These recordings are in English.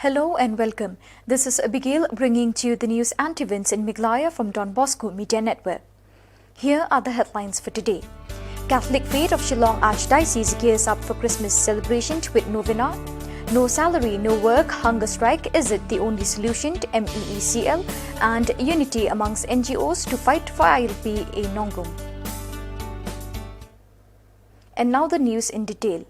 Hello and welcome. This is Abigail bringing to you the news and events in Meghalaya from Don Bosco Media Network. Here are the headlines for today. Catholic faith of Shillong Archdiocese gears up for Christmas celebrations with novena. No salary, no work, hunger strike, is it the only solution to MEECL? And unity amongst NGOs to fight for ILP in Nongum. And now the news in detail.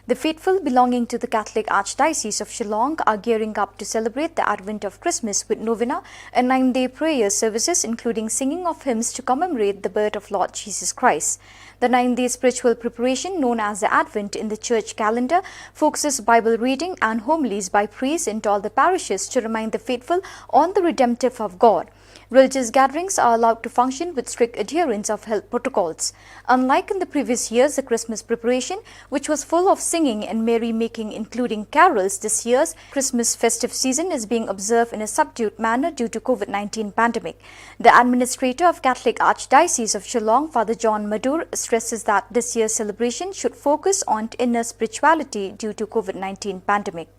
The faithful belonging to the Catholic Archdiocese of Shillong are gearing up to celebrate the advent of Christmas with novena and 9-day prayer services, including singing of hymns to commemorate the birth of Lord Jesus Christ. The 9-day spiritual preparation, known as the Advent in the church calendar, focuses Bible reading and homilies by priests into all the parishes to remind the faithful on the redemptive of God. Religious gatherings are allowed to function with strict adherence of health protocols. Unlike in the previous years, the Christmas preparation, which was full of singing and merry-making including carols, this year's Christmas festive season is being observed in a subdued manner due to COVID-19 pandemic. The administrator of Catholic Archdiocese of Shillong, Father John Madur, stresses that this year's celebration should focus on inner spirituality due to COVID-19 pandemic.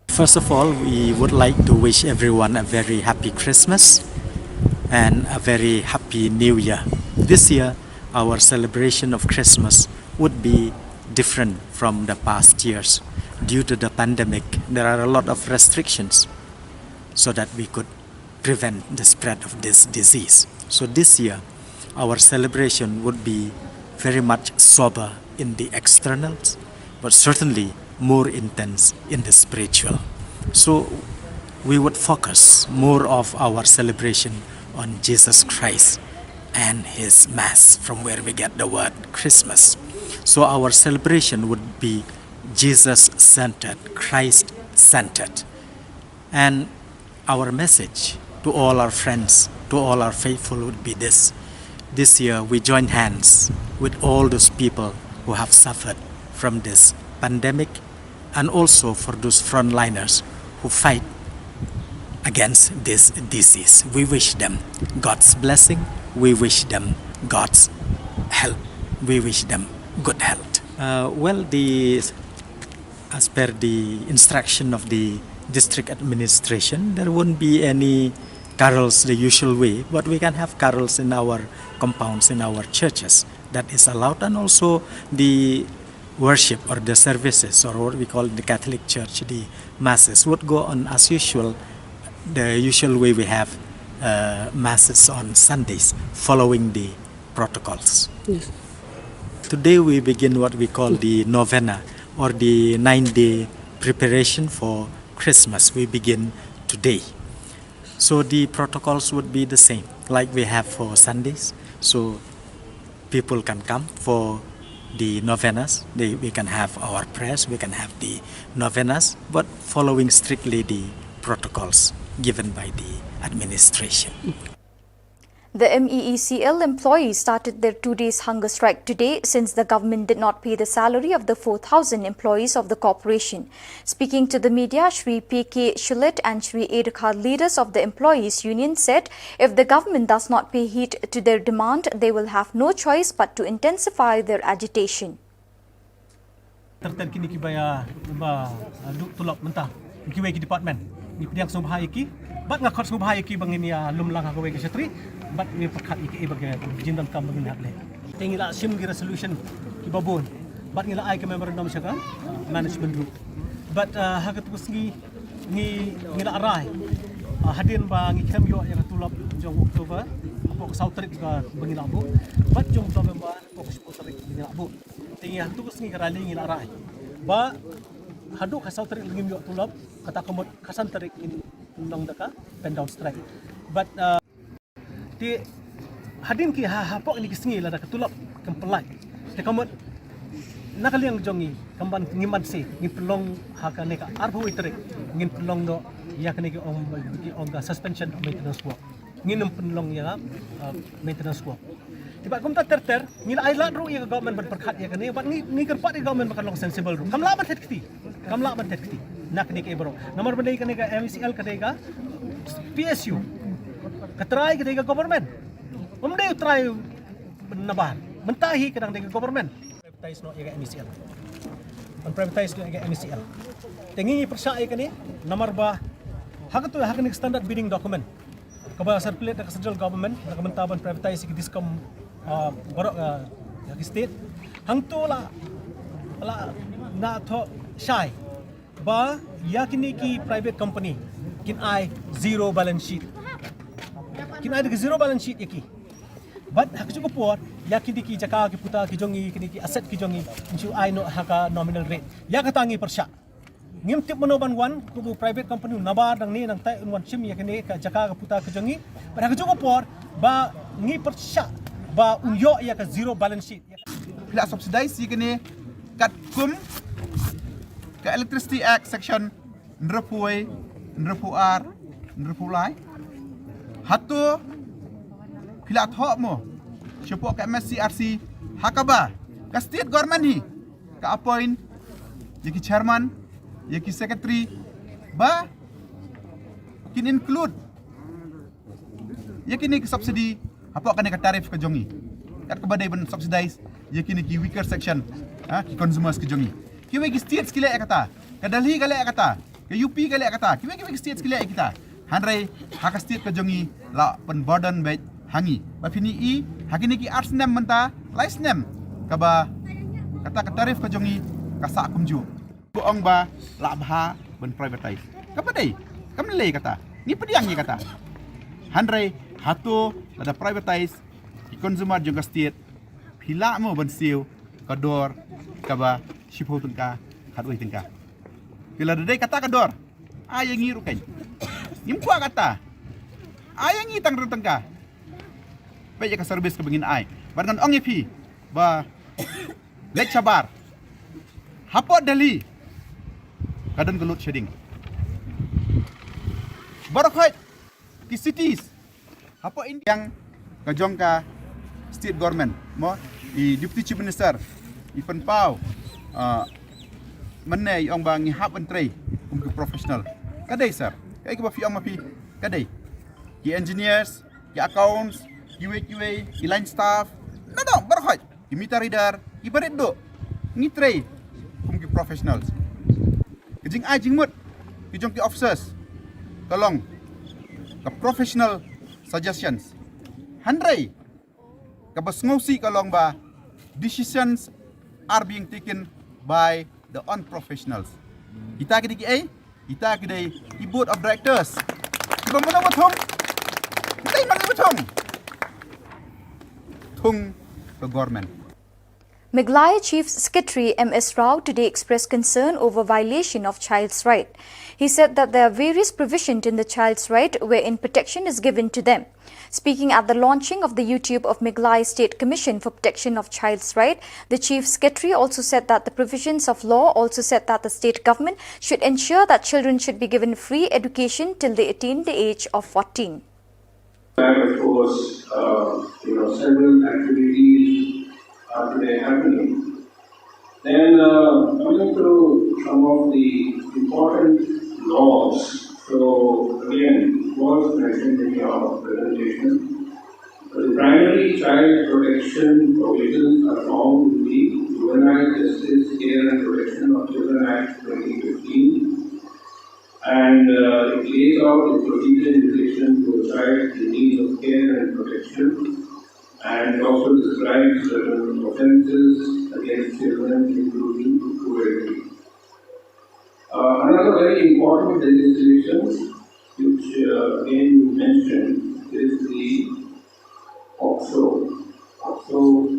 First of all, we would like to wish everyone a very happy Christmas and a very happy New Year. This year, our celebration of Christmas would be different from the past years. Due to the pandemic, there are a lot of restrictions so that we could prevent the spread of this disease. So this year, our celebration would be very much sober in the externals, but certainly more intense in the spiritual. So we would focus more of our celebration on Jesus Christ and His Mass, from where we get the word Christmas. So our celebration would be Jesus-centered, Christ-centered. And our message to all our friends, to all our faithful would be this. This year we join hands with all those people who have suffered from this pandemic, and also for those frontliners who fight against this disease. We wish them God's blessing. We wish them God's help. We wish them good health. As per the instruction of the district administration, there won't be any carols the usual way, but we can have carols in our compounds, in our churches. That is allowed, and also the worship or the services, or what we call in the Catholic Church, the masses, would go on as usual. The usual way we have masses on Sundays, following the protocols. Yes. Today we begin what we call the novena, or the 9-day preparation for Christmas. We begin today. So the protocols would be the same like we have for Sundays. So people can come for the novenas. We can have our prayers, we can have the novenas, but following strictly the protocols given by the administration. The MEECL employees started their 2 days hunger strike today since the government did not pay the salary of the 4,000 employees of the corporation. Speaking to the media, Shri P.K. Shulit and Shri Edakar, leaders of the employees union, said if the government does not pay heed to their demand, they will have no choice but to intensify their agitation. Yang subha iki bat ngakot subha iki bangin ya lumlang hakawe ke setri bat ni pakat iki bagai jindan kam bangin hakle tingila sim gi resolution ki babon bat ngila ai ke memorandum syaka management group bat hakat kusngi ngila arai hadin ba ngi kem yo yang tulap jong Oktober pok sautrik ka bangin abu bat jong November pok sautrik bangin abu tingi tu kusngi karali ngila arai ba haduk kasau tarik lagi miok tulap kata komod kasan tarik in undang daka pen down strike but di hadin ki hapok ni kisngi la daka tulap kempelai te komod nakaliang jongi kamban ngiman se ngi pelong haka neka arbu tarik ngin pelong do ya kene ki ong suspension of maintenance work ngin pelong ya maintenance work tiba kom ta ter ngil ai la ru ya government berperkat ya kene bat ni kerpat di government bakal long sensible ru kamla bat hetkti nak ni ke bro nomor bandai kene ka MECL kene ka PSU katrai kene ka government umdai try nabar mentahi kadang dengan government prioritize no ya MECL on privatize to MCL. Tingi persya kani nomor ba hakato hakan standard bidding document. Kaba circulate the central government na kamantaban privatize ki discom borok ki state hangto la na tho shy ba yakini ki private company kin ai zero balance sheet. Kin ai zero balance sheet yaki. But hak cukup puat yakini ki jaka ki puta ki jongi kini ki asset ki jongi insu ai no haka nominal rate. Ya katangi persya. Ngim tip manoban wan kubu private company nabar dang ni nang tai unwan sim yakini ka jaka ka puta ki jongi. But hak cukup puat ba ngi persya ba unyo ya ka zero balance sheet. Pila subsidize yakini kat kum ke Electricity Act section nrapui nrapuar nrapulai hatu pila thok mo siapa ke MSCRC hakaba ke state government ni ke appoint yaki chairman yaki secretary ba kin include yaki ni subsidy apa kan ke tarif ke jongi kat ke badai ben subsidize yaki ni ki weaker section ki consumers ke jongi kiwe ki states kile kata ke Delhi kale kata ke UP kale kata kiwe states kile kita hanrai hak state ke jongi la pen burden baik hangi ba fini I hakini ki arts nem menta lais nem kaba kata ke tarif ke jongi kasak kumju buong ba la bha ben privatize kapa dai kam le kata ni pediang ni kata hanrai hatu ada privatize ki consumer juga state phila mo ben siu kador kaba shipo tengka hadoi tengka bila dai kata kador ayangi rukai nimkua kata ayangi tang tengka baik ka service ke bengin ai barngan ong epi ba lek sabar hapot Delhi kadang gelut shedding barakhai ki cities hapot yang kajong ka state government mo I deputy chief minister I penpau menai ong bang hap entry ke professional kadai sir kai ke ba fi ong mapi kadai ki engineers ki accounts QA, line staff, nado berkhot, meter reader, ibarat do, ngitrei, kumki professionals. Kejing ai jingmut, kijong ki officers, tolong, ke professional suggestions. Handrai, ke basngausi kalong ba, decisions are being taken by the unprofessionals. Kita kedai kita kedai board of directors. Kita mana betul? Kita mana betul? The government. Meghalaya Chief Secretary M.S. Rao today expressed concern over violation of child's right. He said that there are various provisions in the child's right wherein protection is given to them. Speaking at the launching of the YouTube of Meghalaya State Commission for Protection of Child's Right, the Chief Secretary also said that the provisions of law also said that the state government should ensure that children should be given free education till they attain the age of 14. Of course, several activities are today happening. Then coming to some of the important laws. So again, was mentioned in your presentation. The primary child protection provisions are found in the Juvenile Justice, Care and Protection of Children Act 2015. And it lays out the procedure in relation to a child in need of care and protection, and also describes certain offences against children, including cruelty. Another very important legislation, which again you mentioned, is the OXO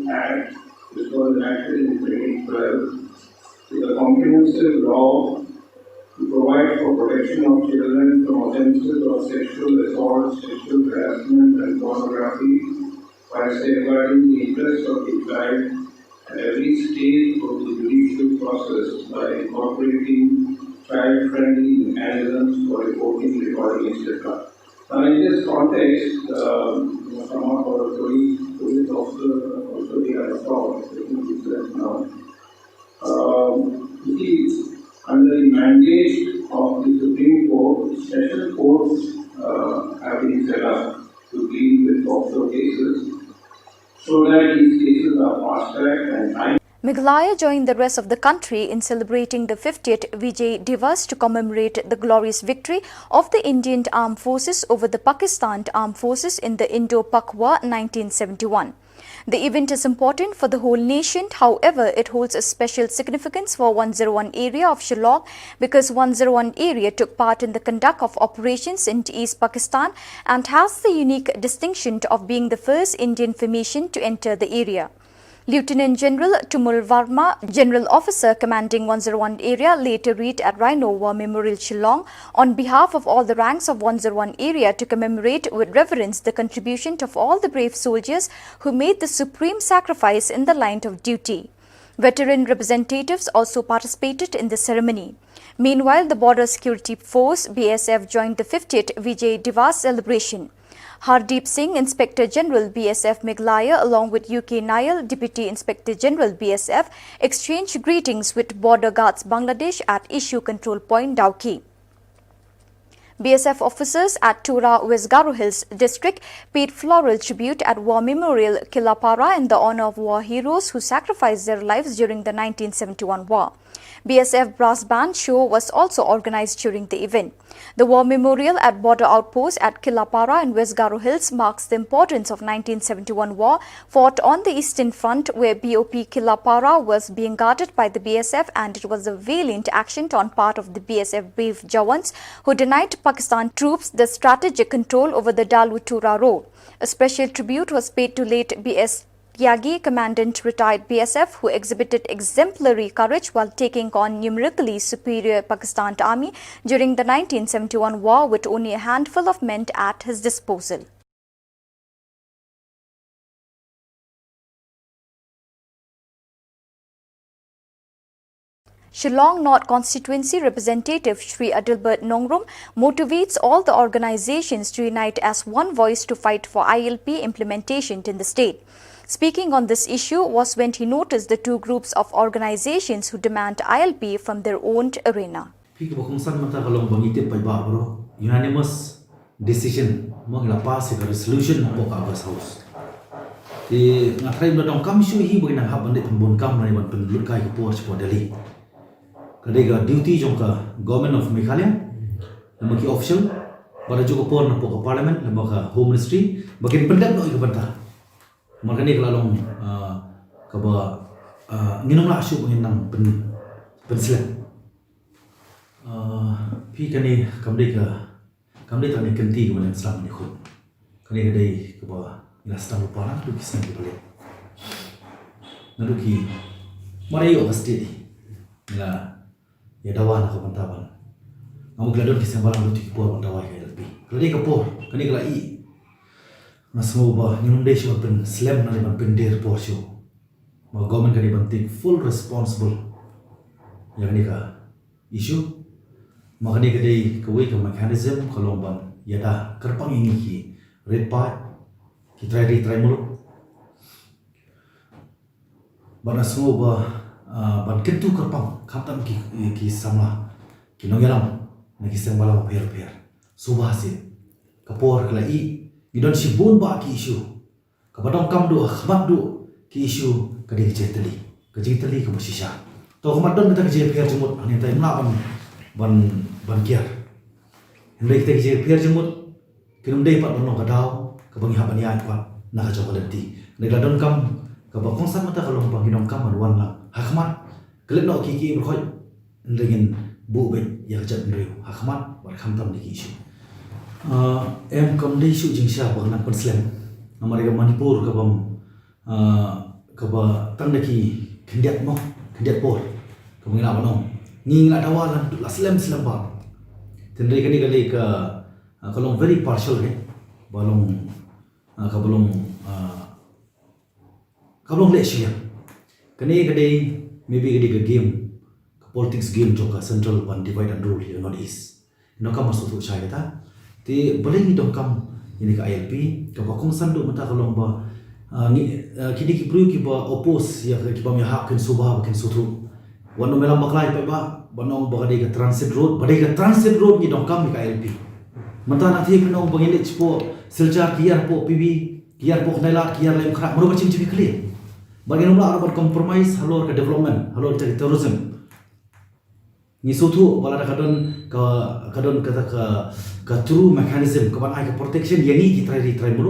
Act, which was enacted in 2012. It's a comprehensive law to provide for protection of children from offences of sexual assault, sexual harassment and pornography by safeguarding the interests of the child at every stage of the judicial process by incorporating child-friendly mechanisms for reporting, recording, etc. Now, in this context, some of our police officers also we have thought, now. Under the mandate of the Supreme Court, special courts have been set up to deal with OXO cases so that these cases are fast-tracked and time. Meghalaya joined the rest of the country in celebrating the 50th Vijay Diwas to commemorate the glorious victory of the Indian Armed Forces over the Pakistan Armed Forces in the Indo-Pak War 1971. The event is important for the whole nation, however, it holds a special significance for 101 area of Shillong because 101 area took part in the conduct of operations in East Pakistan and has the unique distinction of being the first Indian formation to enter the area. Lieutenant General Tumul Varma, General Officer commanding 101 area, later read at Rhino War Memorial Shillong on behalf of all the ranks of 101 area to commemorate with reverence the contribution of all the brave soldiers who made the supreme sacrifice in the line of duty. Veteran representatives also participated in the ceremony. Meanwhile, the Border Security Force BSF joined the 50th Vijay Diwas celebration. Hardeep Singh, Inspector General BSF Meghalaya, along with UK Nayal, Deputy Inspector General BSF, exchanged greetings with Border Guards Bangladesh at Issue Control Point, Dauki. BSF officers at Tura, West Garo Hills District paid floral tribute at War Memorial Kilapara in the honor of war heroes who sacrificed their lives during the 1971 war. BSF brass band show was also organized during the event. The war memorial at border outpost at Kilapara in West Garo Hills marks the importance of 1971 war fought on the Eastern Front, where BOP Kilapara was being guarded by the BSF, and it was a valiant action on part of the BSF brave Jawans who denied Pakistan troops the strategic control over the Dalu-Tura road. A special tribute was paid to late BS Tyagi, Commandant retired BSF, who exhibited exemplary courage while taking on numerically superior Pakistan army during the 1971 war with only a handful of men at his disposal. Shillong North Constituency Representative Shri Adilbert Nongrum motivates all the organizations to unite as one voice to fight for ILP implementation in the state. Speaking on this issue was when he noticed the two groups of organizations who demand ILP from their own arena. Unanimous decision mong pass a resolution of our house. The Natrai Madam Kamshu he will have a little bon cam and even look like a porch for Delhi. Kadega duty jonka government of Meghalaya, the Maki official, but a joke upon a parliament, the Maka home ministry, but in Pendant no Ibanta. Marganik along Kaba Ninula Shub in Penslet. Pikani Kamdeka Kamdeta ni kenti kemudian Islam ni khut. Kani kadai kaba ilastam upara tu kisah ni boleh. Naruki marai overstay la ya dawan aku bantaban. Kamu keladon kisah balang tu kipur bantawai kaya lebih. Kadai kapur kani kelai. Masmo ba ni munde show pen slam na ban pender por show. Ma government kani ban take full responsible. Yang ni ka issue. Makanya kadai kawai ke mechanism kalau ban yada kerpang ini ki red part kita try mulu. Bana semua ban kentu kerpang kapten ki sama ki nongelam nagi sembala per subah si kapor kelai idon sibun ba ki isu kabadong kam do khmat do ki isu kadai jeteli ke posisya to kamadon kita ke per jemut ani tai mlaban ban kiar. Hendai kita kira piar jemut, kinum day pat banong kadau, kabangi habani ay pat nakajokolenti. Nagladon kam kabakong san mata kalong banginong kam manuan lang. Hakmat kelet no kiki berkhoy ndengin bu bet ya jat ndriu. Hakmat bar khamtam di kisu. Em kam day su jingsha bang konslen. Amariga Manipur kaba tandaki kendiat por. Kabangina banong. Ni ngila dawalan tu laslam ba. Tendai kani kali ke kalong very partial ni. Balong kabalong lesia. Kani kadai maybe kadai ke game ke politics game joka central one divide and rule here not east. Ino kam masuk tu saya kata. Ti boleh ni dong kam ini ke ILP ke bakong sandu mata kalong ba kini ki priu ki ba oppose ya ki ba mi hak ken subah ken sutru. Wano melam baklai pa ba banong bagade ka transit road ni dong kam ka LP mata na thi pinong bangin po siljar kiar po PB kiar po khnailat kiar lem khra muro bachim chibi kle Bagaimana orang compromise halor ke development, halor ke tourism. Ni suatu bala kadon kata ke true mechanism ke ban ai ke protection yang ni kita try mulu